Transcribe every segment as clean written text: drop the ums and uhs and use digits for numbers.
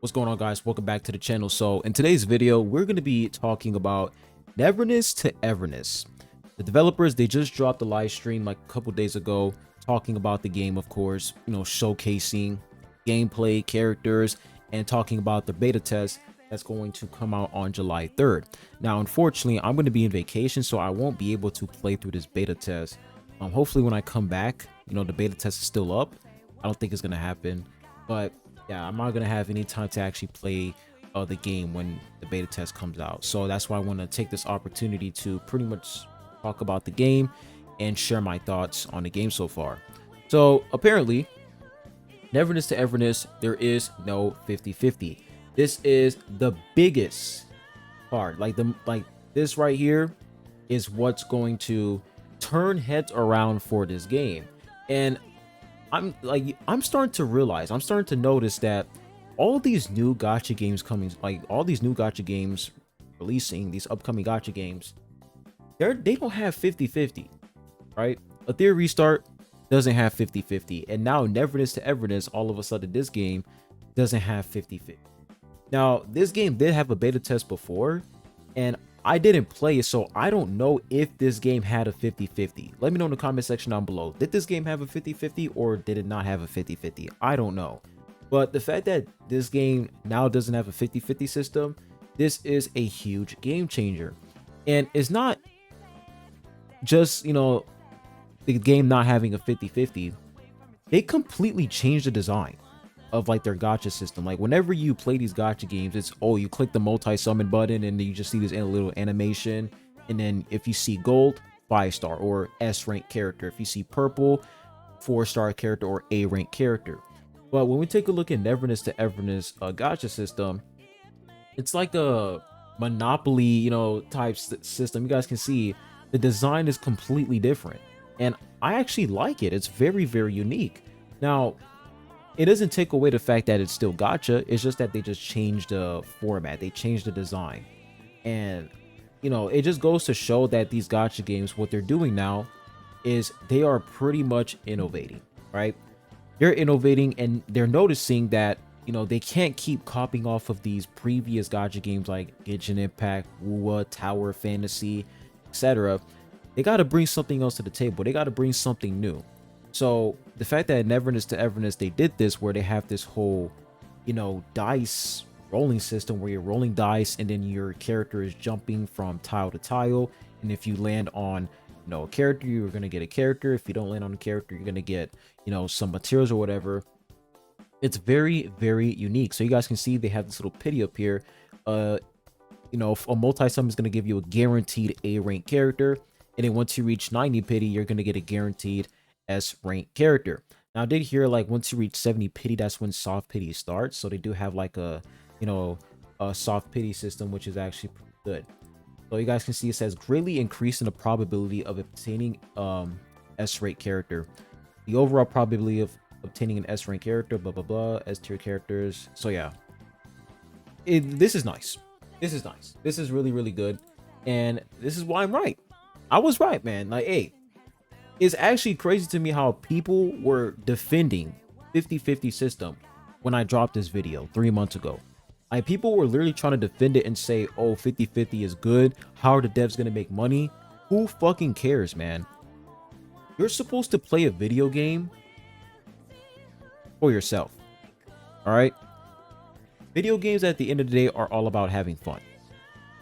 What's going on, guys? Welcome back to the channel. So in today's video, we're going to be talking about Neverness to Everness. The developers, they just dropped a live stream like a couple days ago talking about the game, of course, showcasing gameplay, characters, and talking about the beta test that's going to come out on July 3rd. Now, unfortunately, I'm going to be in vacation, so I won't be able to play through this beta test. Hopefully when I come back, the beta test is still up. I don't think it's going to happen, but yeah, I'm not gonna have any time to actually play the game when the beta test comes out. So that's why I want to take this opportunity to pretty much talk about the game and share my thoughts on the game so far. So apparently, Neverness to Everness, there is no 50-50. This is the biggest part. Like this right here is what's going to turn heads around for this game. And I'm starting to realize, I'm starting to notice that all these new gacha games coming, like all these new gacha games releasing, these upcoming gacha games, they don't have 50-50, right? A Theory Restart doesn't have 50-50, and now Neverness to Everness, all of a sudden this game doesn't have 50-50. Now, this game did have a beta test before, and I didn't play it, so I don't know if this game had a 50-50. Let me know in the comment section down below. Did this game have a 50-50 or did it not have a 50-50? I don't know. But the fact that this game now doesn't have a 50-50 system, this is a huge game changer. And it's not just, the game not having a 50-50. They completely changed the design of like their gacha system. Like whenever you play these gacha games, it's you click the multi-summon button and you just see this little animation, and then if you see gold, 5-star or S rank character. If you see purple, 4-star character or A rank character. But when we take a look at Neverness to Everness gacha system, it's like a Monopoly type system. You guys can see the design is completely different, and I actually like it. It's very, very unique. Now, it doesn't take away the fact that it's still gacha. It's just that they just changed the format. They changed the design. And, it just goes to show that these gacha games, what they're doing now is they are pretty much innovating, right? They're innovating and they're noticing that, they can't keep copying off of these previous gacha games like Ginchin Impact, Wuwa, Tower Fantasy, etc. They got to bring something else to the table. They got to bring something new. So the fact that Neverness to Everness, they did this where they have this whole, dice rolling system where you're rolling dice and then your character is jumping from tile to tile. And if you land on, a character, you're going to get a character. If you don't land on a character, you're going to get, some materials or whatever. It's very, very unique. So you guys can see they have this little pity up here. A multi-summon is going to give you a guaranteed A rank character. And then once you reach 90 pity, you're going to get a guaranteed S rank character. Now I did hear like once you reach 70 pity, that's when soft pity starts. So they do have like a soft pity system, which is actually pretty good. So you guys can see it says greatly increasing the probability of obtaining S rank character. The overall probability of obtaining an S rank character, blah blah blah, S tier characters. So yeah, this is nice. This is nice. This is really, really good, and this is why I'm right. I was right, man. Like, hey, it's actually crazy to me how people were defending 50-50 system when I dropped this video 3 months ago. Like, people were literally trying to defend it and say, oh, 50-50 is good. How are the devs gonna make money? Who fucking cares, man? You're supposed to play a video game for yourself. All right? Video games at the end of the day are all about having fun.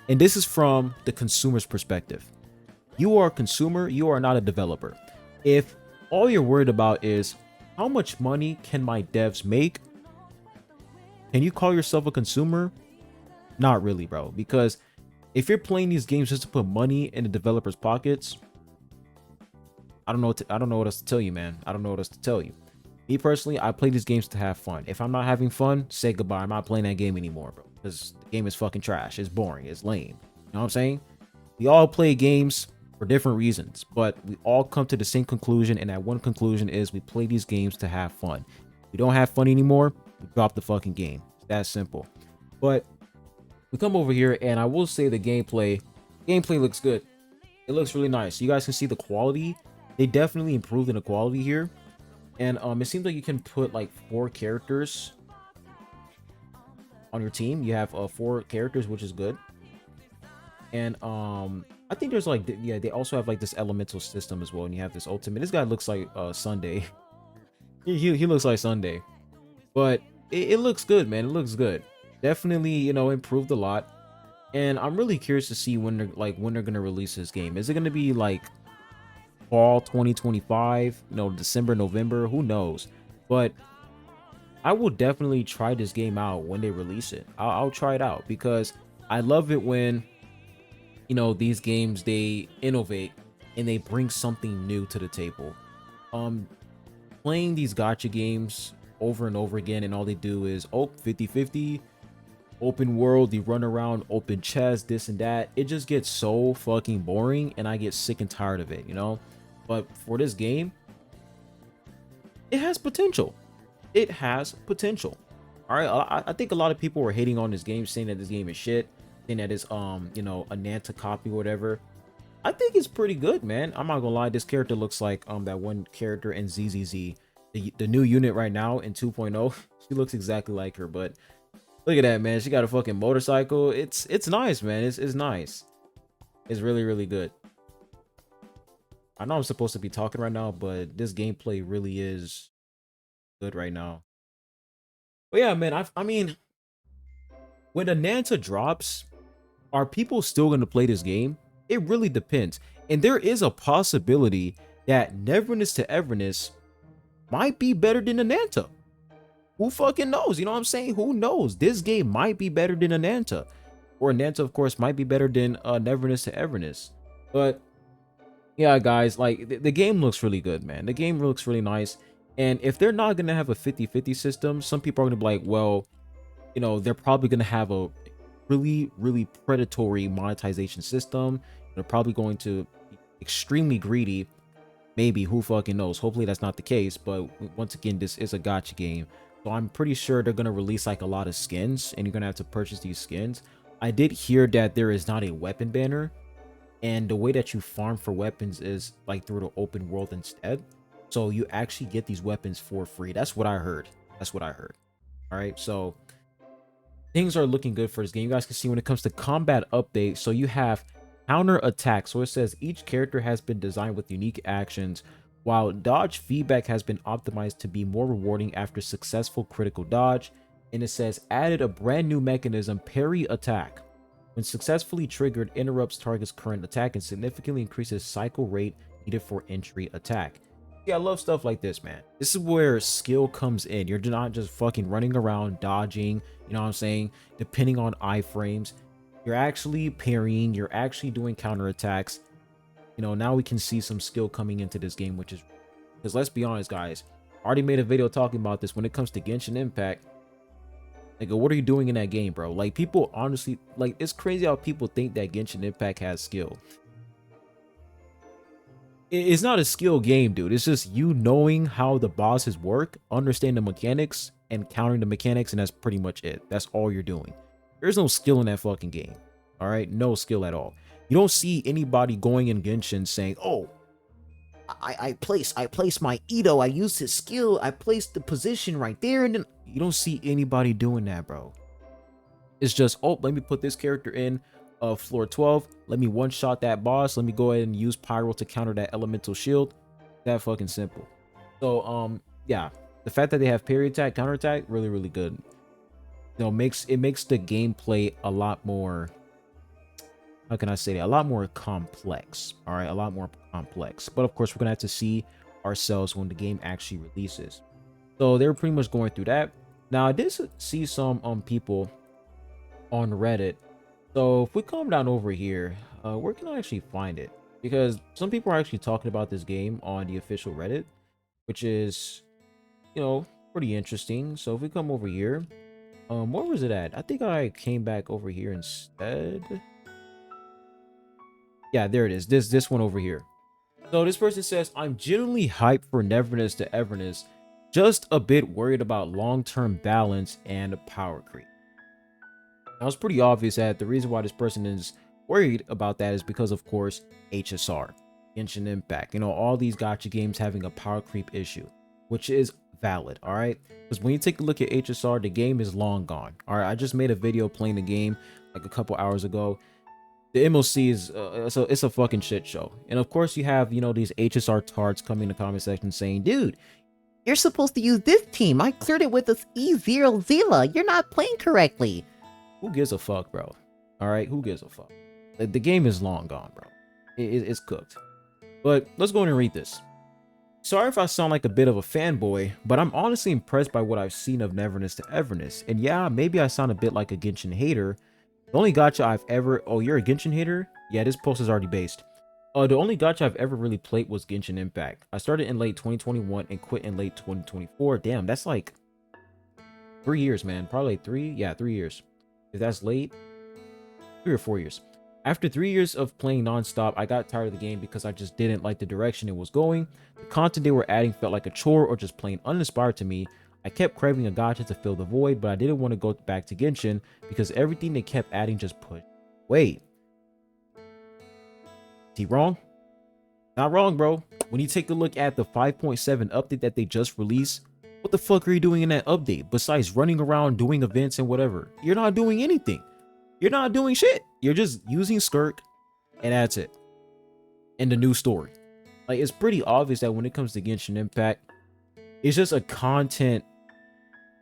And this is from the consumer's perspective. You are a consumer, you are not a developer. If all you're worried about is how much money can my devs make, can you call yourself a consumer? Not really, bro. Because if you're playing these games just to put money in the developers' pockets, I don't know what else to tell you, man. I don't know what else to tell you. Me personally, I play these games to have fun. If I'm not having fun, say goodbye. I'm not playing that game anymore, bro. Because the game is fucking trash. It's boring. It's lame. You know what I'm saying? We all play games for different reasons, but we all come to the same conclusion, and that one conclusion is we play these games to have fun. If we don't have fun anymore, we drop the fucking game. It's that simple. But we come over here, and I will say the gameplay looks good. It looks really nice. You guys can see the quality. They definitely improved in the quality here, and it seems like you can put like 4 characters on your team. You have 4 characters, which is good. And I think there's like yeah, they also have like this elemental system as well. And you have this ultimate. This guy looks like Sunday. He looks like Sunday, but it looks good, man. It looks good. Definitely, you know, improved a lot. And I'm really curious to see when they're gonna release this game. Is it gonna be like fall 2025? You know, December, November? Who knows? But I will definitely try this game out when they release it. I'll try it out because I love it when, you know, these games, they innovate and they bring something new to the table. Playing these gacha games over and over again, and all they do is 50-50 open world, you run around, open chest, this and that. It just gets so fucking boring and I get sick and tired of it, you know. But for this game, it has potential. It has potential. All right, I think a lot of people were hating on this game, saying that this game is shit, saying that it's you know, a Nanta copy or whatever. I think it's pretty good, man. I'm not gonna lie, this character looks like that one character in ZZZ, the new unit right now in 2.0. She looks exactly like her. But look at that, man. She got a fucking motorcycle. It's nice, man. It's nice. It's really, really good. I know I'm supposed to be talking right now, but this gameplay really is good right now. But yeah, man, I mean, when the Nanta drops, are people still going to play this game? It really depends. And there is a possibility that Neverness to Everness might be better than the Nanta. Who fucking knows? You know what I'm saying? Who knows? This game might be better than a Nanta. Or Nanta, of course, might be better than Neverness to Everness. But yeah, guys, like the game looks really good, man. The game looks really nice. And if they're not going to have a 50-50 system, some people are going to be like, well, you know, they're probably going to have a really, really predatory monetization system. They're probably going to be extremely greedy. Maybe, who fucking knows? Hopefully that's not the case. But once again, this is a gacha game. So I'm pretty sure they're going to release like a lot of skins and you're going to have to purchase these skins. I did hear that there is not a weapon banner. And the way that you farm for weapons is like through the open world instead. So you actually get these weapons for free. That's what I heard. That's what I heard. All right. So things are looking good for this game. You guys can see when it comes to combat update. So you have counter attack. So it says each character has been designed with unique actions, while dodge feedback has been optimized to be more rewarding after successful critical dodge. And it says added a brand new mechanism, parry attack. When successfully triggered, interrupts target's current attack and significantly increases cycle rate needed for entry attack. Yeah, I love stuff like this, man. This is where skill comes in. You're not just fucking running around dodging, you know what I'm saying, depending on iframes. You're actually parrying, you're actually doing counterattacks. You know, now we can see some skill coming into this game, which is, because let's be honest, guys, I already made a video talking about this. When it comes to Ginchin Impact, like, what are you doing in that game, bro? Like, people honestly, like, it's crazy how people think that Ginchin Impact has skill. It's not a skill game, dude. It's just you knowing how the bosses work, understand the mechanics, and countering the mechanics, and that's pretty much it. That's all you're doing. There's no skill in that fucking game. All right, no skill at all. You don't see anybody going in Ginchin saying, "Oh, I place my Ito. I used his skill. I placed the position right there," and then you don't see anybody doing that, bro. It's just, oh, let me put this character in floor 12. Let me one-shot that boss. Let me go ahead and use Pyro to counter that elemental shield. That fucking simple. So, yeah, the fact that they have parry attack, counter attack, really, really good. You know, makes the gameplay a lot more, how can I say that? A lot more complex. All right, a lot more complex. But of course, we're gonna have to see ourselves when the game actually releases. So they're pretty much going through that. Now, I did see some people on Reddit. So if we come down over here, where can I actually find it? Because some people are actually talking about this game on the official Reddit, which is, you know, pretty interesting. So if we come over here, where was it at? I think I came back over here instead. Yeah, there it is. This one over here. So this person says, I'm genuinely hyped for Neverness to Everness, just a bit worried about long-term balance and power creep. Now, it's pretty obvious that the reason why this person is worried about that is because, of course, HSR, Genshin Impact. You know, all these gacha games having a power creep issue, which is valid, all right? Because when you take a look at HSR, the game is long gone, all right? I just made a video playing the game like a couple hours ago. The MLC is it's a fucking shit show. And of course you have, you know, these HSR tards coming in the comment section saying, dude, you're supposed to use this team. I cleared it with this E0 Zila. You're not playing correctly. Who gives a fuck, bro? All right, who gives a fuck? The game is long gone, bro. It's cooked. But let's go in and read this. Sorry if I sound like a bit of a fanboy, but I'm honestly impressed by what I've seen of Neverness to Everness. And yeah, maybe I sound a bit like a Ginchin hater. The only gacha I've ever... Oh, you're a Ginchin hater? Yeah, this post is already based. The only gacha I've ever really played was Ginchin Impact. I started in late 2021 and quit in late 2024. Damn, that's like 3 years, man. Probably like 3? Yeah, 3 years. If that's late, 3 or 4 years. After 3 years of playing non-stop, I got tired of the game because I just didn't like the direction it was going. The content they were adding felt like a chore or just plain uninspired to me. I kept craving a gacha to fill the void, but I didn't want to go back to Ginchin because everything they kept adding just pushed. Wait. Is he wrong? Not wrong, bro. When you take a look at the 5.7 update that they just released, what the fuck are you doing in that update besides running around doing events and whatever? You're not doing anything. You're not doing shit. You're just using Skirk and that's it. And the new story. Like, it's pretty obvious that when it comes to Genshin Impact, it's just a content.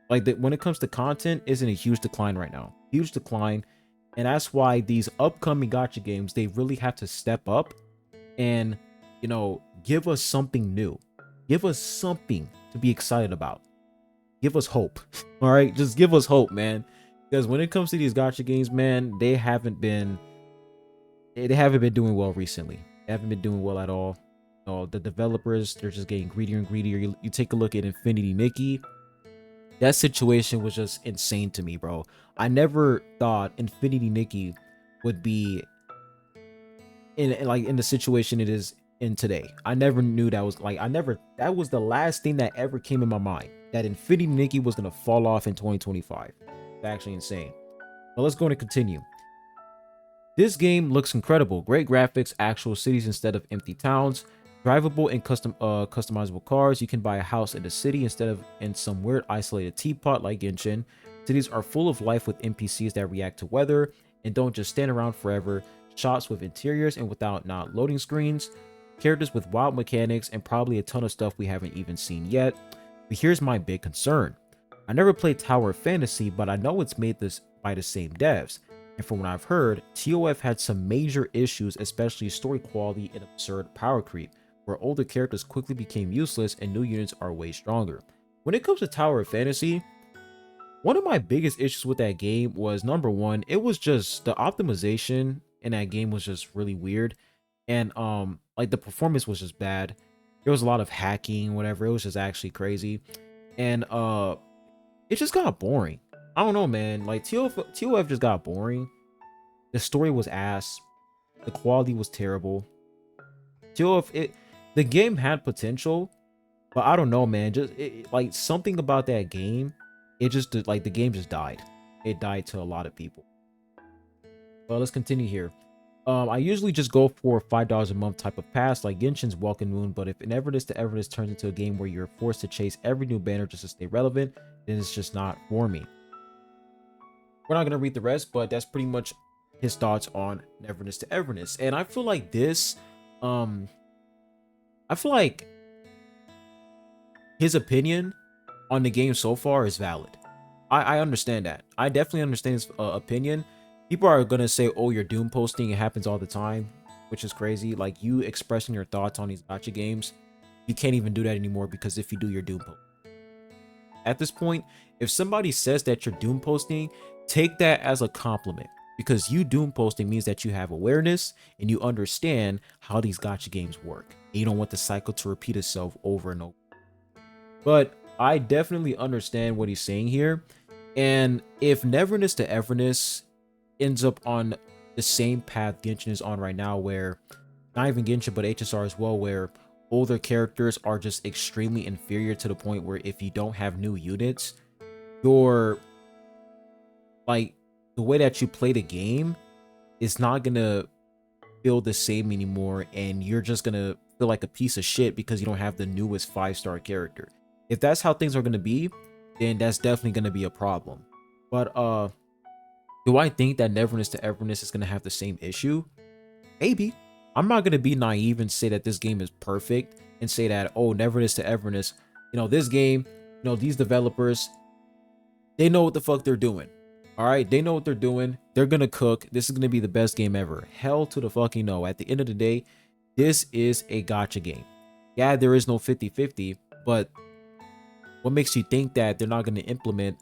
Like, when it comes to content, it's in a huge decline right now. Huge decline. And that's why these upcoming gacha games, they really have to step up and, you know, give us something new. Give us something to be excited about. Give us hope. All right, just give us hope, man. Because when it comes to these gacha games, man, they haven't been doing well recently. They haven't been doing well at all. You know, the developers, they're just getting greedier and greedier. You take a look at Infinity Nikki. That situation was just insane to me, bro. I never thought Infinity Nikki would be in the situation it is in today. I never knew that was like, that was the last thing that ever came in my mind, that Infinity Nikki was gonna fall off in 2025. It's actually insane. But let's go and continue. This game looks incredible. Great graphics, actual cities instead of empty towns, drivable and customizable cars. You can buy a house in the city instead of in some weird isolated teapot like Ginchin. Cities are full of life with NPCs that react to weather and don't just stand around forever. Shops with interiors and without not loading screens. Characters with wild mechanics and probably a ton of stuff we haven't even seen yet. But here's my big concern. I never played Tower of Fantasy, but I know it's made this by the same devs. And from what I've heard, TOF had some major issues, especially story quality and absurd power creep, where older characters quickly became useless and new units are way stronger. When it comes to Tower of Fantasy, one of my biggest issues with that game was, number one, it was just the optimization in that game was just really weird. And like the performance was just bad. There was a lot of hacking, whatever. It was just actually crazy. And it just got boring. I don't know, man. Like TOF just got boring. The story was ass. The quality was terrible. The game had potential, but I don't know, man. Just like something about that game, it just like the game just died. It died to a lot of people. Well, let's continue here. I usually just go for $5 a month type of pass like Ginchin's Welcome Moon, but if Neverness to Everness turns into a game where you're forced to chase every new banner just to stay relevant, then it's just not for me. We're not going to read the rest, but that's pretty much his thoughts on Neverness to Everness. And I feel like this, I feel like his opinion on the game so far is valid. I understand that. I definitely understand his opinion. People are going to say, oh, you're doom posting. It happens all the time, which is crazy. Like, you expressing your thoughts on these gacha games, you can't even do that anymore because if you do, you're doom posting. At this point, if somebody says that you're doom posting, take that as a compliment, because you doom posting means that you have awareness and you understand how these gacha games work. And you don't want the cycle to repeat itself over and over. But I definitely understand what he's saying here. And if Neverness to Everness ends up on the same path Ginchin is on right now, where not even Ginchin but HSR as well, where older characters are just extremely inferior to the point where if you don't have new units, your like the way that you play the game is not gonna feel the same anymore, and you're just gonna feel like a piece of shit because you don't have the newest 5-star character. If that's how things are going to be, then that's definitely going to be a problem. But do I think that Neverness to Everness is going to have the same issue? Maybe. I'm not going to be naive and say that this game is perfect and say that, oh, Neverness to Everness, this game, these developers, they know what the fuck they're doing. All right, they know what they're doing. They're going to cook. This is going to be the best game ever. Hell to the fucking no. At the end of the day, this is a gacha game. Yeah, there is no 50-50, but what makes you think that they're not going to implement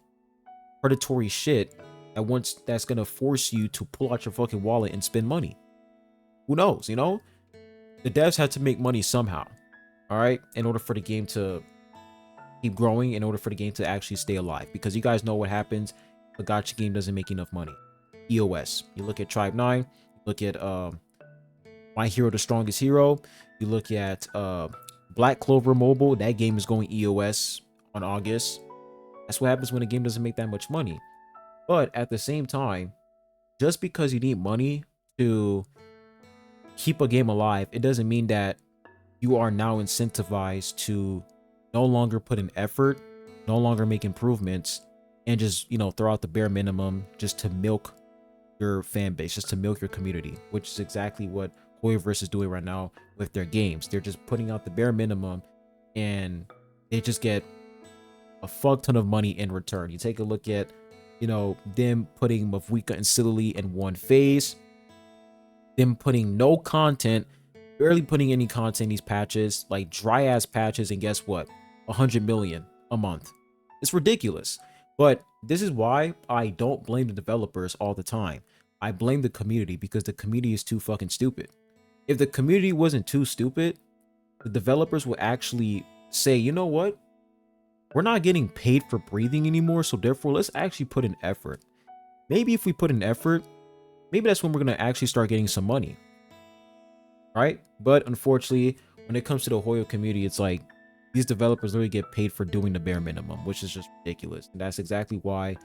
predatory shit that's going to force you to pull out your fucking wallet and spend money? Who knows, The devs had to make money somehow, all right, in order for the game to keep growing, in order for the game to actually stay alive. Because you guys know what happens if a gacha game doesn't make enough money. EOS. You look at Tribe 9, you look at My Hero the Strongest Hero, you look at Black Clover Mobile, that game is going EOS on August. That's what happens when a game doesn't make that much money. But at the same time, just because you need money to keep a game alive, it doesn't mean that you are now incentivized to no longer put in effort, no longer make improvements, and just, throw out the bare minimum just to milk your fan base, just to milk your community, which is exactly what HoYoverse is doing right now with their games. They're just putting out the bare minimum and they just get a fuck ton of money in return. You take a look at, them putting Mavuika and Silily in one phase, them putting no content, barely putting any content in these patches, like dry ass patches, and guess what? 100 million a month. It's ridiculous. But this is why I don't blame the developers all the time. I blame the community, because the community is too fucking stupid. If the community wasn't too stupid, the developers would actually say, you know what? We're not getting paid for breathing anymore, so therefore let's actually put in effort. Maybe if we put in effort, maybe that's when we're going to actually start getting some money. Right? But unfortunately, when it comes to the HoYo community, it's like these developers literally get paid for doing the bare minimum, which is just ridiculous. And that's exactly why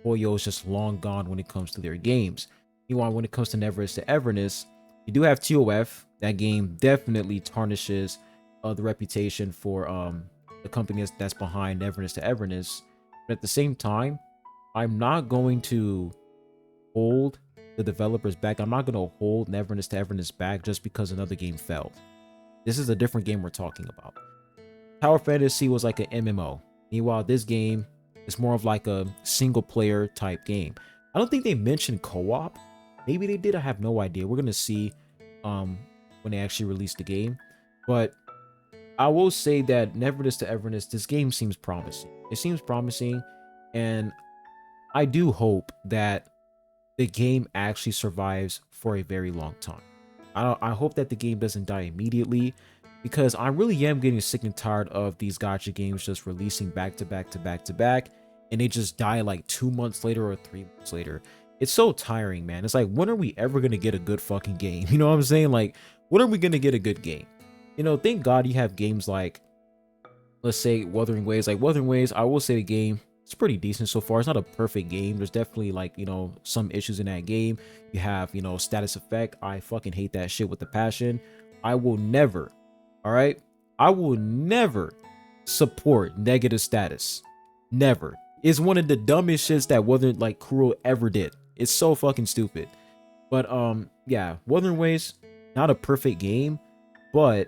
HoYo is just long gone when it comes to their games. Meanwhile, when it comes to Neverness to Everness, you do have TOF. That game definitely tarnishes the reputation for the company that's behind Neverness to Everness. But at the same time, I'm not going to hold the developers back. I'm not going to hold Neverness to Everness back just because another game failed. This is a different game we're talking about. Tower Fantasy was like an MMO. Meanwhile, this game is more of like a single player type game. I don't think they mentioned co-op. Maybe they did. I have no idea. We're going to see when they actually release the game. But I will say that Neverness to Everness, this game seems promising. It seems promising, and I do hope that the game actually survives for a very long time. I hope that the game doesn't die immediately, because I really am getting sick and tired of these gacha games just releasing back to back to back to back, and they just die like 2 months later or 3 months later. It's so tiring, man. It's like, when are we ever going to get a good fucking game? You know what I'm saying? Like, when are we going to get a good game? Thank God you have games like, let's say, Wuthering Waves. Like, Wuthering Waves, I will say the game, it's pretty decent so far. It's not a perfect game. There's definitely, like, some issues in that game. You have, status effect. I fucking hate that shit with a passion. I will never, all right? I will never support negative status. Never. It's one of the dumbest shits that Wuthering, like, Kuro ever did. It's so fucking stupid. But, yeah, Wuthering Waves, not a perfect game, but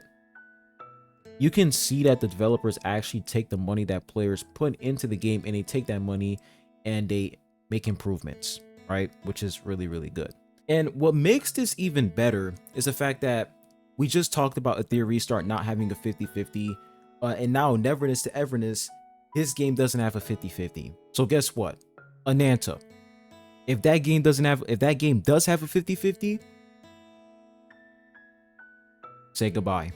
you can see that the developers actually take the money that players put into the game, and they take that money and they make improvements, right? Which is really, really good. And what makes this even better is the fact that we just talked about a Theory Restart not having a 50-50, and now Neverness to Everness, his game doesn't have a 50-50. So guess what? Ananta, if that game does have a 50-50, say goodbye.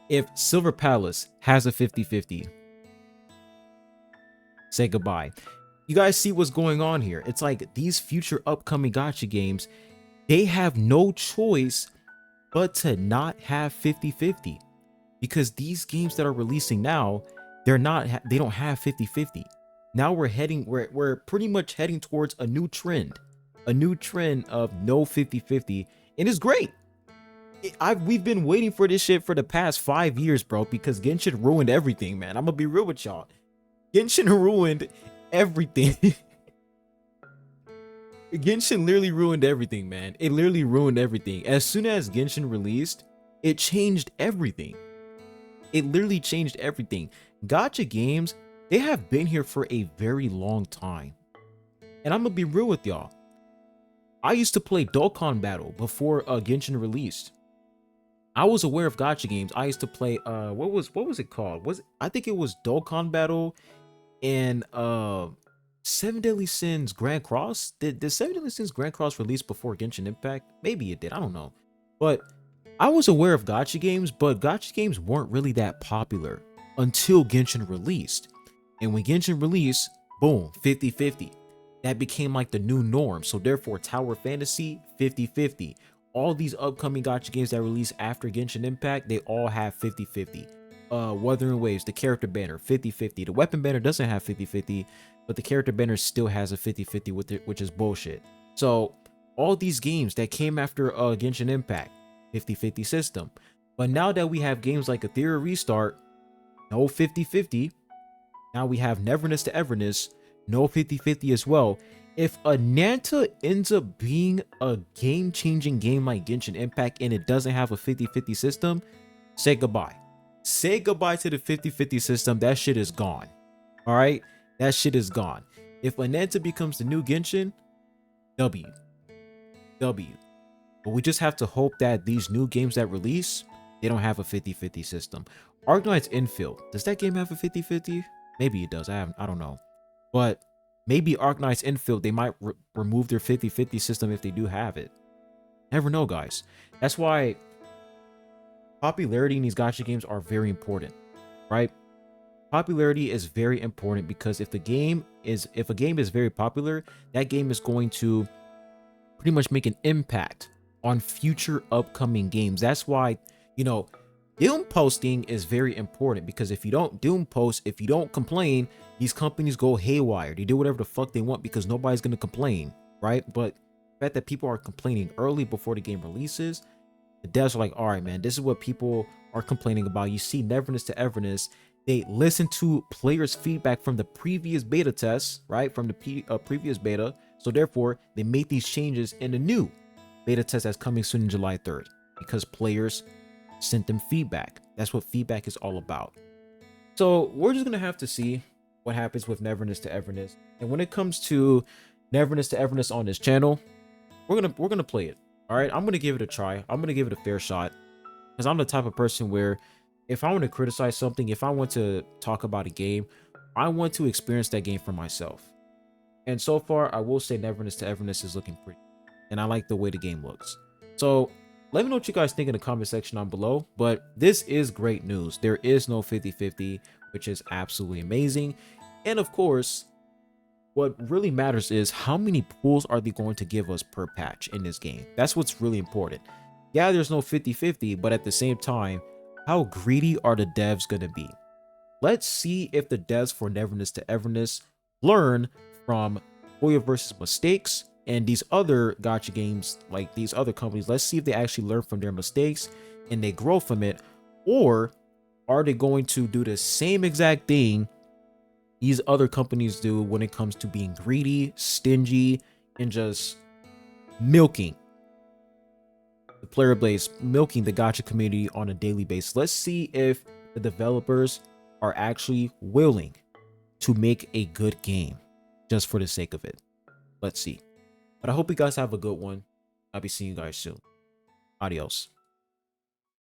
If Silver Palace has a 50-50, say goodbye. You guys see what's going on here? It's like these future upcoming gacha games, they have no choice but to not have 50-50, because these games that are releasing now, they don't have 50-50. Now we're pretty much heading towards a new trend of no 50-50, and it's great. We've been waiting for this shit for the past 5 years, bro, because Ginchin ruined everything, man. I'm gonna be real with y'all. Ginchin ruined everything. Genshin literally ruined everything, man. It literally ruined everything. As soon as Genshin released, it changed everything. It literally changed everything. Gacha games, they have been here for a very long time. And I'm gonna be real with y'all. I used to play Dokkan Battle before Genshin released. I was aware of gacha games. I used to play what was it called? I think it was Dokkan Battle and Seven Deadly Sins Grand Cross. Did Seven Deadly Sins Grand Cross release before Genshin Impact? Maybe it did. I don't know. But I was aware of gacha games, but gacha games weren't really that popular until Genshin released. And when Genshin released, boom, 50-50. That became like the new norm. So therefore, Tower Fantasy, 50-50. All these upcoming gacha games that release after Genshin Impact, they all have 50-50. Wuthering Waves, the character banner, 50-50. The weapon banner doesn't have 50-50, but the character banner still has a 50-50 with it, which is bullshit. So all these games that came after Genshin Impact, 50-50 system. But now that we have games like Ethereal Restart, no 50-50. Now we have Neverness to Everness, no 50-50 as well. If a Nanta ends up being a game-changing game like Genshin Impact and it doesn't have a 50-50 system, say goodbye. Say goodbye to the 50-50 system. That shit is gone. All right? That shit is gone. If Nanta becomes the new Genshin, W. But we just have to hope that these new games that release, they don't have a 50-50 system. Arknight's Infield, does that game have a 50-50? Maybe it does. I don't know. But maybe Arknight's Infield, they might remove their 50-50 system if they do have it. Never know, guys. That's why popularity in these gacha games are very important, right? Popularity is very important because if a game is very popular, that game is going to pretty much make an impact on future upcoming games. That's why, you know, Doom posting is very important, because if you don't Doom post, if you don't complain, these companies go haywire. They do whatever the fuck they want because nobody's going to complain, right? But the fact that people are complaining early before the game releases, the devs are like, all right, man, this is what people are complaining about. You see Neverness to Everness, they listen to players' feedback from the previous beta tests, right? From the previous beta. So therefore, they made these changes in the new beta test that's coming soon in July 3rd, because players sent them feedback. That's what feedback is all about. So we're just gonna have to see what happens with Neverness to Everness. And when it comes to Neverness to Everness on this channel, we're gonna play it. All right, I'm gonna give it a try. I'm gonna give it a fair shot, because I'm the type of person where if I want to criticize something, if I want to talk about a game, I want to experience that game for myself. And so far, I will say Neverness to Everness is looking pretty, and I like the way the game looks. So let me know what you guys think in the comment section down below. But this is great news. There is no 50-50, which is absolutely amazing. And of course, what really matters is how many pools are they going to give us per patch in this game. That's what's really important. Yeah, there's no 50-50, but at the same time, how greedy are the devs going to be? Let's see if the devs for Neverness to Everness learn from Hoyoverse's mistakes and these other gacha games, like these other companies. Let's see if they actually learn from their mistakes and they grow from it. Or are they going to do the same exact thing these other companies do when it comes to being greedy, stingy, and just milking the player base, milking the gacha community on a daily basis? Let's see if the developers are actually willing to make a good game just for the sake of it. Let's see. But I hope you guys have a good one. I'll be seeing you guys soon. Adios.